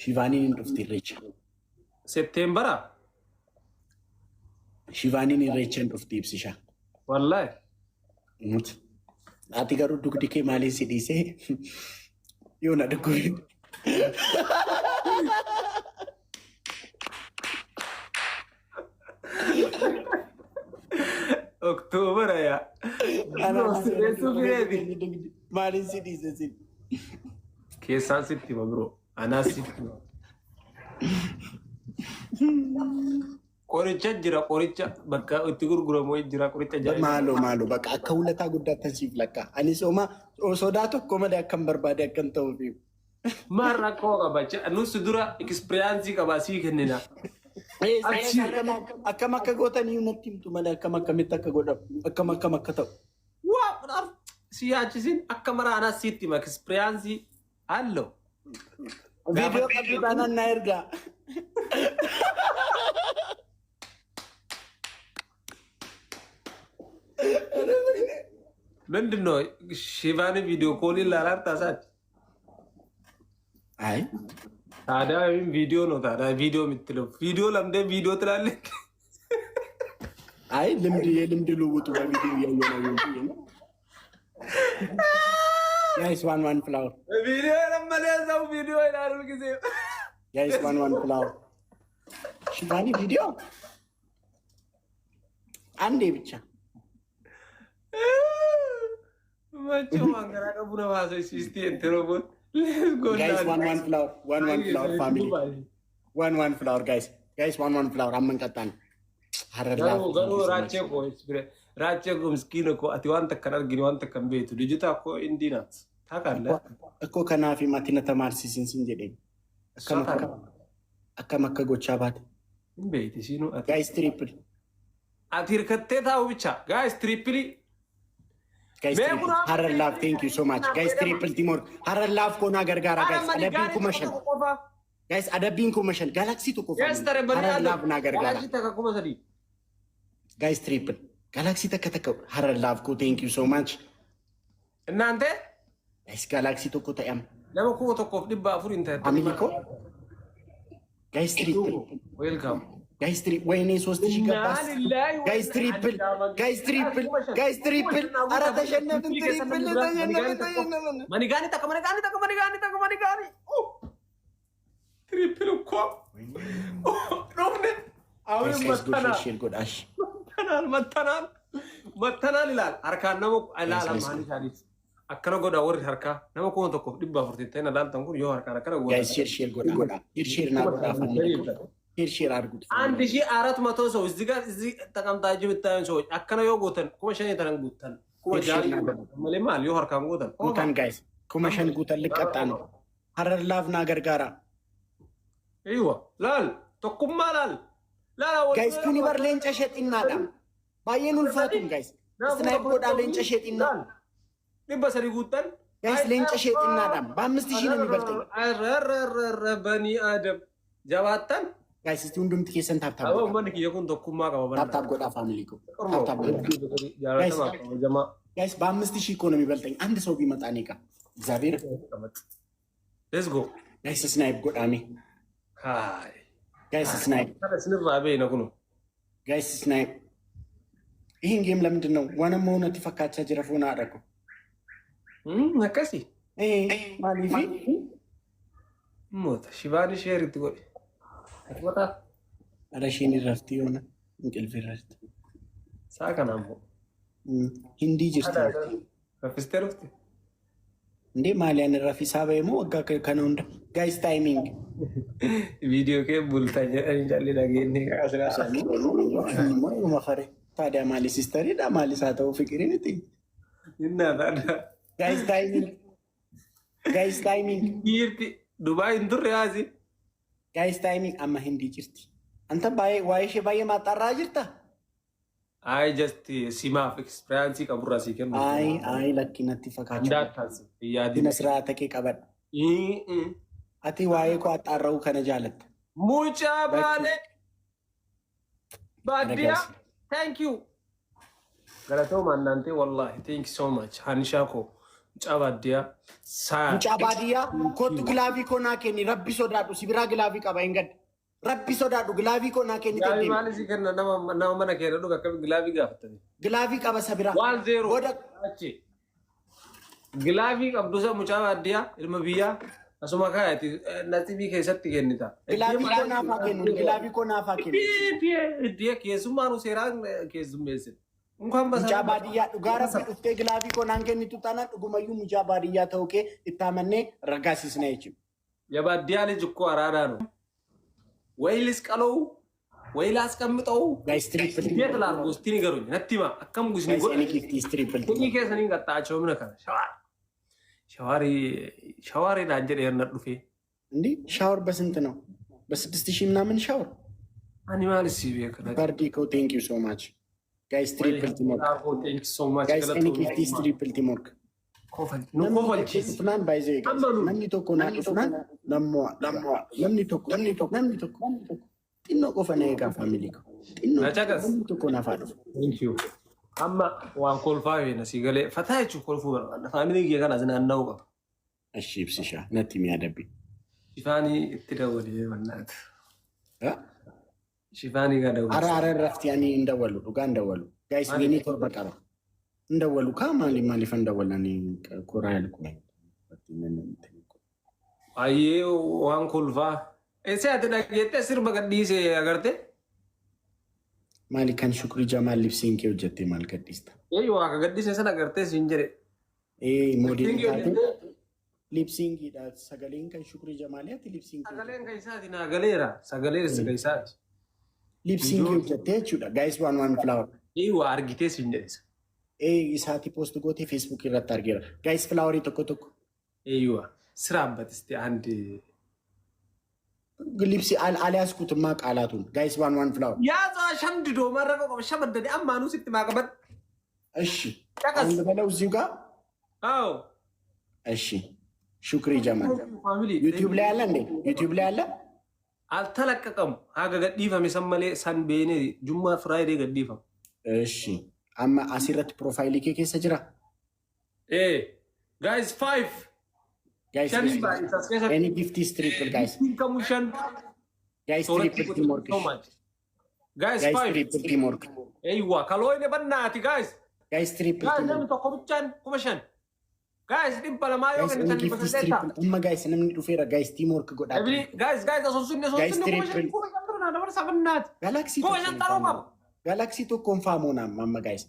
Shivaniin dhufti irreecha. Septeembara. Shivaniin irreechaan dhufti ibsisha. Wallahi. Ati garuu dugdi kee maaliin si dhiisee yoo na dhuguu. Oktober ya. Maaliin si dhiisee si. Keessaan sitti ma bro. Anaa sitti ma. Qoricha jira qoricha bakka itti gurguramu jira qoricha jira. Maalo bakka akka hulataa guddaatan siif lakka. Ani sodaa tokko malee akkam barbaade akkan ta'uuf. Marra koo qabacha nus dura experience qaba sii kennina. Akkam akka gootanii natti himtu malee akkam akkamitti akka godhamu akkam akka ta'u. Waa si yaachisin akka mara anaa sitti ma experience allo. Video qabdi baanaan na ergaa. ምንድነው ሺቫኒ ቪዲዮ ኮል ይላል ታሳች አይ ታዲያ ቪዲዮ ነው ታዲያ ቪዲዮ የምትለው ቪዲዮ ለምደ ቪዲዮ ትላለህ አይ የልምድ ልውውጡ በቪዲዮ ያየው ነው ጋይስ ዋን ፍላወር ቪዲዮ ለማለዛው ቪዲዮ ይላል ጊዜ ጋይስ ዋን ፍላወር ሺቫኒ ቪዲዮ አንዴ ብቻ Macho mangara ka pura vaso sisti enterobot. Let's go. Guys, one flower family. One flower guys. Guys, one flower. Amman katan. Garu rache ko experience. Rache ko miskino ko ati wanta kanar gini wanta kambetu. Dijita ko indina. Takalla. Ako kanafi matina tamarsisin sin jedhe. Akka makka gocha baate. Imbeeti sinu ati. Guys, triple. Ati hirkatte taa'u bicha. Guys, triple. Guys, Harar Love, thank you so much. Guys, triple Timor. Harar Love ko na gargara guys. Adabin commercial. Guys, adabin commercial. Galaxy to ko. Yes, tare bani Harar Love na gargara. Galaxy ta ka kuma sadi. Guys, triple. Galaxy ta ka Harar Love ko, thank you so much. Nante? Guys, Galaxy to ko tayam. Lama ko to ko dibba afur inta. Family ko. Guys, triple. Welcome. Guys, wayne ሶስት ሺህ ገባስ guys triple ara ተሸነፍን triple ማኒጋኒ triple እኮ ዶፍነ አሁን መተናል ይላል አርካን ነው አላላ ማኒ ታዲስ አከረ ጎዳ ወር አርካ ነው ኮን ተኮ ዲባ ፍርቲቴና ዳልተን ኩን ዮ አርካ አከረ ጎዳ guys ሼር ጎዳ ሼር ና ጎዳ ሼር አድርጉት 1400 ሰው እዚህ ጋር እዚህ ተቀምጣችሁ ብታዩን ሰዎች አከነ ዮ ጎተን ኮመሸን የተረንጉተን ኮጃሪ ማለማል ዮ ሀርካም ጎተን ኮታን ጋይስ ኮመሸን ጎተን ልቀጣ ነው ሀረር ላቭ ና ገርጋራ አይዋ ላል ተኩማ ላል ጋይስ ኩኒ በር ለንጨ ሸጥና ዳም ባየን ውልፋቱን ጋይስ ስናይፕ ጎዳ ለንጨ ሸጥና ሊበሰሪ ጉተን ጋይስ ለንጨ ሸጥና ዳም በ5000 ነው የሚበልጠኝ አረረረ በኒ አደም ጃባታን guys እስቲ ሁንዱም ትኬሰን ታብታብ አዎ ማን ይየኩን ተኩማ ቀበበና ታብታብ ጎዳ ፋሚሊ ኮ ታብታብ ጋይስ በ5000 እኮ ነው የሚበልጠኝ አንድ ሰው ቢመጣ እኔ ጋር እግዚአብሔር let's go ጋይስ ስናይፕ ጎዳሜ ሃይ ጋይስ ስናይፕ ስንራቤ ነኩኑ ጋይስ ስናይፕ ይሄን ጌም ለምንድን ነው ዋና መሆነ ተፈካቻ ጅራፉና አደረኩ ነከሲ ማሊቪ ሞታ ሽባኒ ሼር ትጎል አትወጣ አረሽኒ ረፍት ይሆነ እንቅልፍ ረፍት ሳከናሞ ሂንዲ ጅርታ ረፍስተሩፍት እንዴ ማሊያን ረፊ ሳበይሞ ወጋ ከነው እንደ ጋይስ ታይሚንግ ቪዲዮ ከ ቡልታኛ እንጃሊ ዳገኒ ካስራ ማፈሬ ታዲያ ማሊ ሲስተሪ ዳ ማሊ ሳተው ፍቅሪን እቲ እና ታዲያ ጋይስ ታይሚንግ ይርቲ ዱባይ እንዱር ያዚ guys timing amma hindi jirti anta baye waayishe baye matarra jirta ay just sima experience ka burra siken ay lakkinatti fakaacha ndatas yaadi nasraata ke qabad ati waaye ko atarrau kana jalatta mucha bale badia thank you galato manante wallahi thank you so much hanisha ko cabaddiya saa mucaa baadiyyaa kottu gilaafii koo naa kenni rabbi sodaadhu si biraa gilaafii qaba hin gadda rabbi sodaadhu gilaafii koo naa kenni gaabii maali si kenna nama mana keenya dhuga akkami gilaafii gaafatanii gilaafii qaba sa biraa waan zeero achi gilaafii qabdu sa mucaa baadiyyaa ilma biyyaa asuma kaayati nasibii keessatti kennita gilaafii koo naafaa kennu gilaafii koo naafaa kennu iddee keessummaan seeraan keessummeessin mucaa baadiyyaa dhugaa rabbi dhuftee gilaafii koo naan kennitu taanaan dhugumayyuu mucaa baadiyyaa ta'uu kee itti amannee raggaasisna jechuudha. Yabaddiyaan jikkoo araadaanu waylis qaloo waylaas qammixoo beet laal gustini garuun natti hima akkam gusni godhu kunii keessanii qaxxaachoo mina kana ሻወር ዳጀ ደርነ ዱፌ እንዴ ሻወር በስንት ነው? በ6000 ምናምን ሻወር አኒማል ሲቤክ ባርዲኮ ቴንክ ዩ ሶ ማች ጋይስ ትሪፕል ቲሞርክ ቴንክ ዩ ሶ ማች ጋይስ ኤኒ ጊፍት ትሪፕል ቲሞርክ ኮፈል ኖ ኮፈል ቺስ ፍናን ባይዘ ነምኒ ቶኮ ና ፍናን ለሞ ነምኒ ቶኮ ጢኖ ቆፈነ ጋ ፋሚሊ ኮ ጢኖ ነምኒ ቶኮ ና ፋዶ ቴንክ ዩ amma waan kolfaa weena si galee fataa jechuun kolfuu barbaada faamilii kee kana zinaan qaba. Ashii ibsishaa natti mi'a dabbi. Shifaanii itti dawalee wannaati. Shifaanii gaa dawalee. Ara rafti ani hin dawalu dhugaa hin dawalu. Gaayis weenii torba qaba. Hin dawalu kaa maaliif hin dawalanii koraa yaalku. Ayyee waan kolfaa. Eessa ati dhageettee sirba gadhiisee agartee? Maali kan shukrii Jamaal lipsiin kee hojjettee maal gadhiista? Waa ka gadhiise sana agartee siin jedhe. Moodeliin taatee lipsiingiidha. Sagaleen kan shukrii Jamaal ati lipsiingii. Sagaleen kan isaati naa galeera. Sagaleen isa kan isaati. Lipsiingii hojjettee jechuudha. Gaayis waan filaawar. Waa argitee siin jedhisa. Isaati poost gootee feesbuuk irratti argeera. Gaayis filaawarii tokko. Waa siraabbatiste andi. ግሊፕሲ አልያዝኩትማ ቃላቱን ጋይስ ዋን ፍላወር ያዛ ሸንድዶ መረቀቆ ሸበደደ አማኑ ሲት ማቀበል እሺ አንድ በለው እዚሁ ጋር አዎ እሺ ሹክሪ ጀማል ዩቲዩብ ላይ አለ እንዴ ዩቲዩብ ላይ አለ አልተለቀቀም ሀገ ገዲፈም የሰመሌ ሰንቤኔ ጁማ ፍራይዴ ገዲፈም እሺ አማ አሲረት ፕሮፋይል ኬኬ ሰጅራ ጋይስ 5 Guys, any gift is triple, guys. Guys, triple teamwork. Guys, 5 triple teamwork. Aywa, kaloy ne bannati, guys. Guys, triple teamwork. Guys, nami to kubichan, kumashan. Guys, dimpala mayo kan any gift is triple. Amma guys, namni dufera guys teamwork goda. Guys, asunsunne kumashan. Galaxy to confirm. Galaxy to confirm ona, amma guys.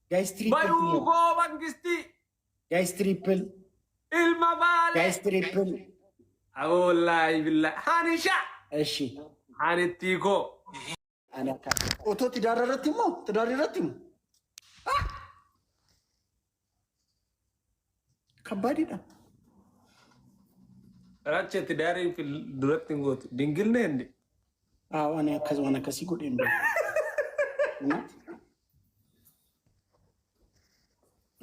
Guys, triple. Bayu go bangisti. Guys, triple. ilma baale guys triple wallahi billah hanisha እሺ hanitiko አናካ ኦቶ ትዳረረትም ከባድ ነው ራቸ ትዳሬን ፊል ዱረት ንጎት ድንግል ነህ እንዴ አዎ እኔ ከዛና ከሲ ጎዴም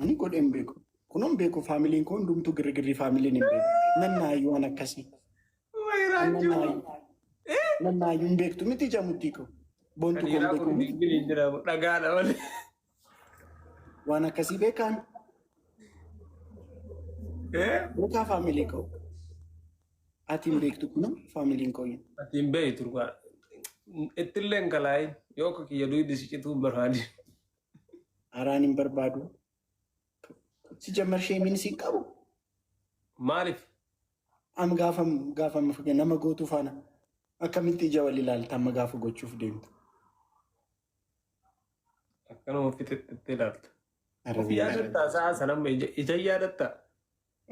እኔ ጎዴም ቤኮ kunom beeku faamiliin kun dumtu girgirri faamiliin hin beeku nannaayyuu waan akkasii nannaayyuu hin beektu miti jamutti ko boontu kun beeku miti dhagaadha malee waan akkasii beekaan beekaa faamilii ko ati hin beektu kunom faamiliin ko ati hin beektu ittilleen kalaayi yoo akka kiyya duwiddi siqituu hin barbaadi araan hin barbaadu ሲጀመር ሼሚን ሲቀቡ ማሪፍ አም ጋፈም ነመ ጎቱ ፋና አከሚት ይጀወል ይላል ተመጋፉ ጎቹፍ ደምት አከኖ ፊት ይላል ያደታ ሰላም ይጀያደታ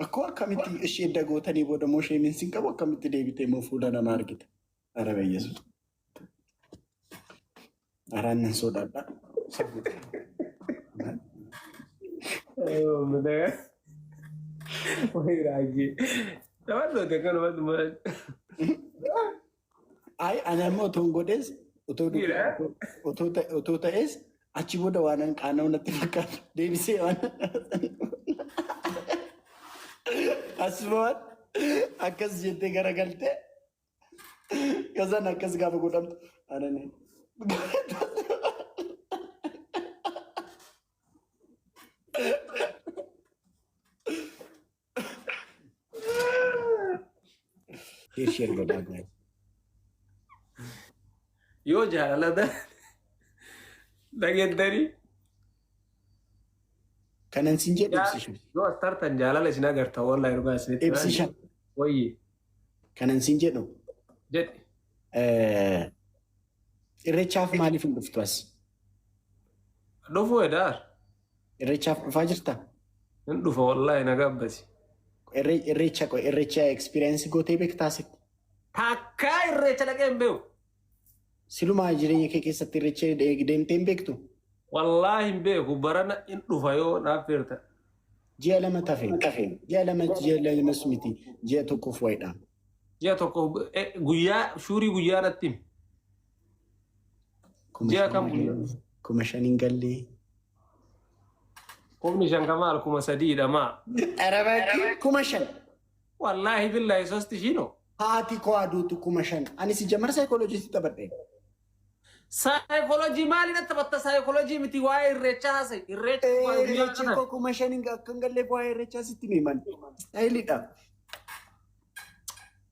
እኮ አከሚት እሺ ደጎተኒ ቦደሞ ሼሚን ሲቀቡ አከሚት ደቢቴ መፉዳና ማርጊት አረ በኢየሱስ አራነን ሶዳዳ Wai ragi. Dapat lo tekan buat Ay, ana mo tunggodes, uto taes, achi boda wanan kanaw na timakan. David say wana. Aswat, akas jete garagalte. Kazan akas gaba godam. Ana ne. share godhaa guys. Yoo jaalala dhageettanii. Kanan siin jedhu ibsishan. Yoo astartan jaalala isin agarta wallahi dhugaa isinitti. Ibsishan. Wayyi. Kanan siin jedhu. Jedhi. Irreechaaf maaliif hin dhuftu as? Dhufuu edaar. Irreechaaf dhufaa jirta? Hin dhufa wallahi na gabbasi. Irreecha experience gootee beektaa asitti? Takkaa irreecha dhaqee hin beeku. Silumaa jireenya kee keessatti irreecha deemtee hin beektu? Wallahi hin beeku barana hin dhufa yoo naaf feerta. Ji'a lama tafeen. Ji'a lama miti. Ji'a tokkoof wayiidhaan. Ji'a tokko guyyaa shuurii guyyaa natti himi. Ji'a kam guyyaa? 5,000 hin gallee. 5,000 kamaal 3,000 maa. Arabaki 5,000. Wallahi billahi 3,000. Haati koo aduutu 5,000. Ani si jamara saayikooloojii taphadhe. Saayikooloojii maali natti batta saayikooloojii miti waa'ee irreechaa haasa'e. Irreechi koo 5,000 akka hin galleef waa'ee irreechaa sitti himan. Staayiliidha.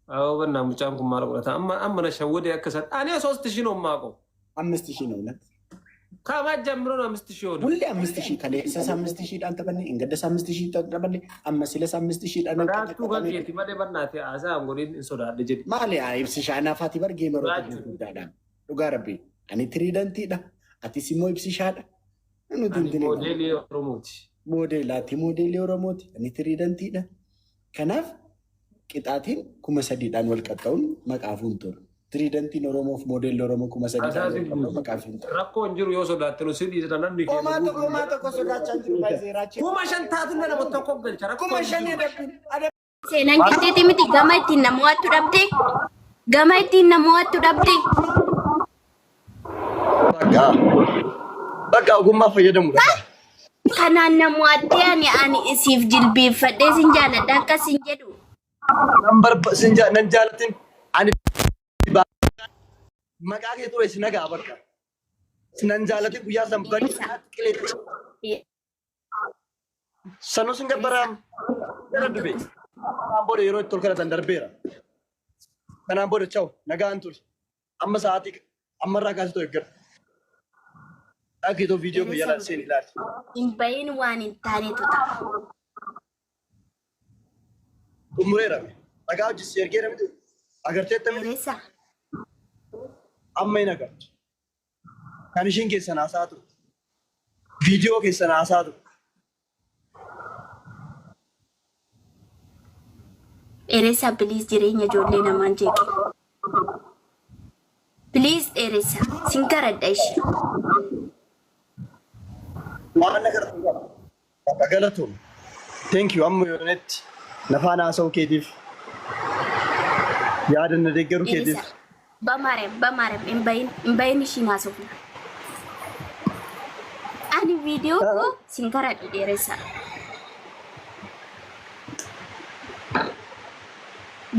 Awwa bannaa mucaan kun maal godhata amma na shawwadee akka san ani 3,000 hommaa qo. 5,000 hoona. Kama ጀምሮ ነው 5,000 ሆነ። ሁሌ 5,000 ከሌሳ 5,000 ዳን ተበኔ እንገደስ 5,000 ተበኔ አመሲለስ 5,000 ዳን ዳቱ ገንቴቲ ማደ በናቴ አዛ አንጎሪን እንሶዳደ ጀዲ ማለ አይብስሻ አናፋቲ በርጌ መሮ ተዳዳ ዱጋ ረቢ አኒ ትሪደንቲዳ አቲ ሲሞ ይብስሻዳ እኑ ድንድኔ ሞዴላቲ ሞዴል ኦሮሞቲ አኒ ትሪደንቲዳ ከናፍ ቅጣቲን ኩመሰዲዳን ወልቀጣውን መቃፉን ቶር Tridenti Oromo model Oromo kuma sadii rakkoon jiru yoo sodaatanu sidii sanan ni Komaata ko sodaachaa jiru baay'ee kuma shan taatu na nama tokko galcha kuma shan edabbi seenaan qixxeeti miti gama ittiin namoottu dhabde bakka ogummaa fayyadamudha kanaan namoottee ani isiif jilbeeffadhee sin jaaladha akkas hin jedhu nan jaalatin ani maqaa kee ture sin nagaa bakka sinan jaalate guyyaa san bari qileetti sanuu sin gabbaraam gara dube kanaan booda yeroo itti ol kadhatan darbeera kanaan booda chaw nagaan ture amma sa'aatii ammarraa kaasitoo eeggara dhageetoo viidiyoo fayyadaan seen ilaali. Hin bahin waan hin taanetu ta'a. Umureera nagaa hojjisi ergeera miti agarteetta miti. Amma hin agartu. Kan ishiin keessan haasaa ture. Viidiyoo keessan haasaa ture. Dheeressa biliis jireenya ijoollee namaan jeeqe. Biliis dheeressa sin garadha ishee. Waan nagartu bakka galatuun. Thank you amma yoonetti nafaan haasa'uu keetiif yaadanna deeggaruu keetiif. Bamaarem hin bahin ishiin haasofna. Ani viidiyoo koo sin garadha dheeressa.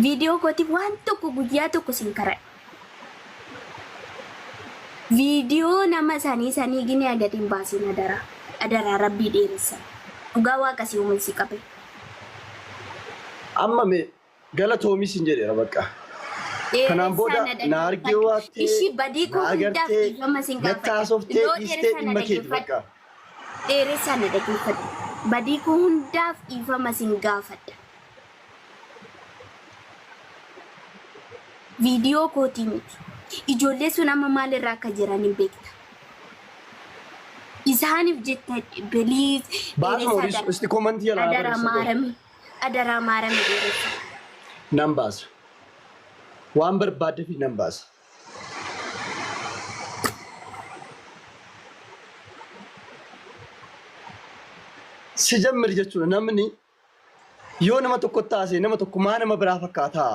Viidiyoo kooti waan tokko guyyaa tokko sin garadha. Viidiyoo nama sanii gini agatiin baasin adara rabbii dheeressa. Dhugaa waaqasii uumansi qabe. Amma mee galatoomis hin jedheera bakka. Kanaan booda na argee waatti ishi badii koo hundaaf dhiifama sin gaafadha. Nattaasoftee dhiistee dhimma keeti bakka. Dheeressaa na dhaggeeffadha. Badii koo hundaaf dhiifama sin gaafadha. Viidiyoo kootii miti. Ijoollee sun amma maalirraa akka jiran hin beekta. Isaaniif jetta biliis baasuma isti komantii jalaa adara maarame dheeressa. Nan baasa. Waan barbaadde fi nan baasa. Si jammir jechuudha namni yoo nama tokko taasee nama tokko maa nama biraa fakkaata.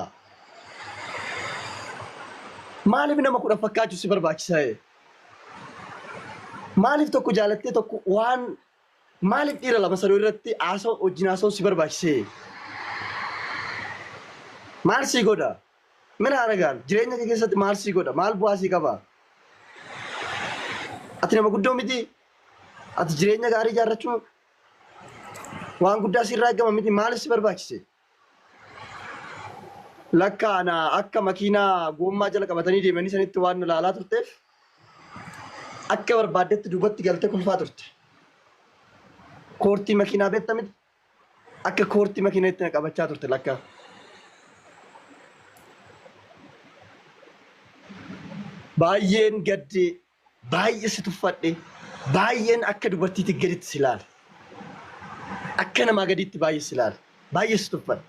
Maaliif nama kudha fakkaachuu si barbaachisaa? Maaliif tokko jaalattee tokko waan maaliif dhiira lama sadoo irratti haasa'u wajjin haasa'u si barbaachisee? Maal sii godha? Mina aragaan jireenya kee keessatti maal sii godha? Maal bu'aa sii qaba? Ati nama guddoo miti? Ati jireenya gaarii ijaarrachuu waan guddaa sirraa eegama miti maaliif si barbaachise? Lakka ana akka makiinaa gommaa jala qabatanii deemanii sanitti waan ilaalaa turteef akka barbaaddetti duubatti galtee kolfaa turte. Koortii makiinaa beektaa miti akka koortii makiinaa itti qabachaa turte lakka. Baay'een gadde baay'ee si tuffadhe baay'een akka dubartiitti gaditti si ilaale. Akka namaa gaditti baay'ee si ilaale baay'ee si tuffadhe.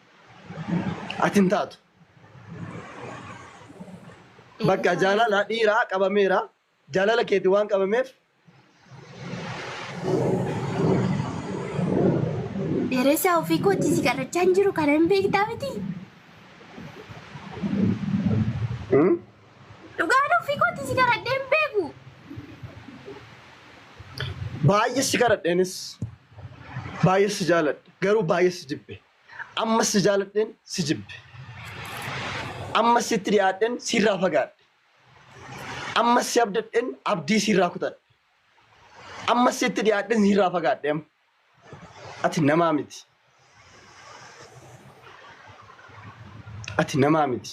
Ati hin taatu. Bakka jaalala dhiiraa qabameera. Jaalala keetii waan qabameef. Dheeressaa ofii kootti si qarrachaa hin jiru kan hin beektaa miti. Dhugaan ofii kootti si qaradhee hin beeku. Baay'ee si qaradheenis baay'ee si jaaladhe garuu baay'ee si jibbe. Amma si jaaladheen si jibbe. Amma sitti dhiyaadheen sirraa fagaadhe. Amma si abdadheen abdii sirraa kutadhe. Amma sitti dhiyaadheen sirraa fagaadhe. Ati namaa miti. Ati namaa miti.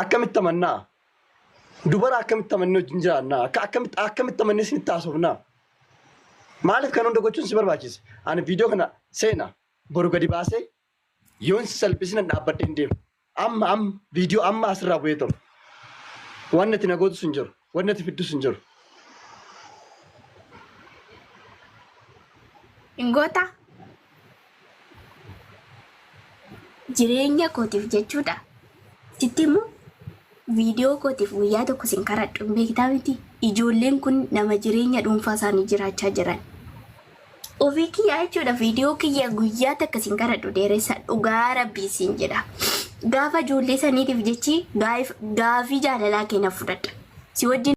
Akkamitti amannaa? Dubara akkamitti amannee wajjin jiraannaa? Akkamitti amannee isinitti haasofnaa? Maaliif kan hunda gochuun si barbaachise? Ani viidiyoo kana seena boru gadi baasee yoon si salphisina dhaabbadhee hin deemu. Amma viidiyoo amma asirraa bu'ee ta'u. Wanni ati nagootu sun jiru. Wanni ati fiddu sun jiru. Ingoota jireenya kootiif jechuudha. Sitti immoo viidiyoo kootiif guyyaa tokko sin karadhu hin beektaa miti. Ijoolleen kun nama jireenya dhuunfaa isaanii jiraachaa jiran. Ofii kiyyaa jechuudha viidiyoo kiyya guyyaa takka sin karadhu dheeressa dhugaa rabbii siin jedha. Gaafa ijoollee saniitiif jechi gaafii jaalalaa kenna fudhadha. Si wajjin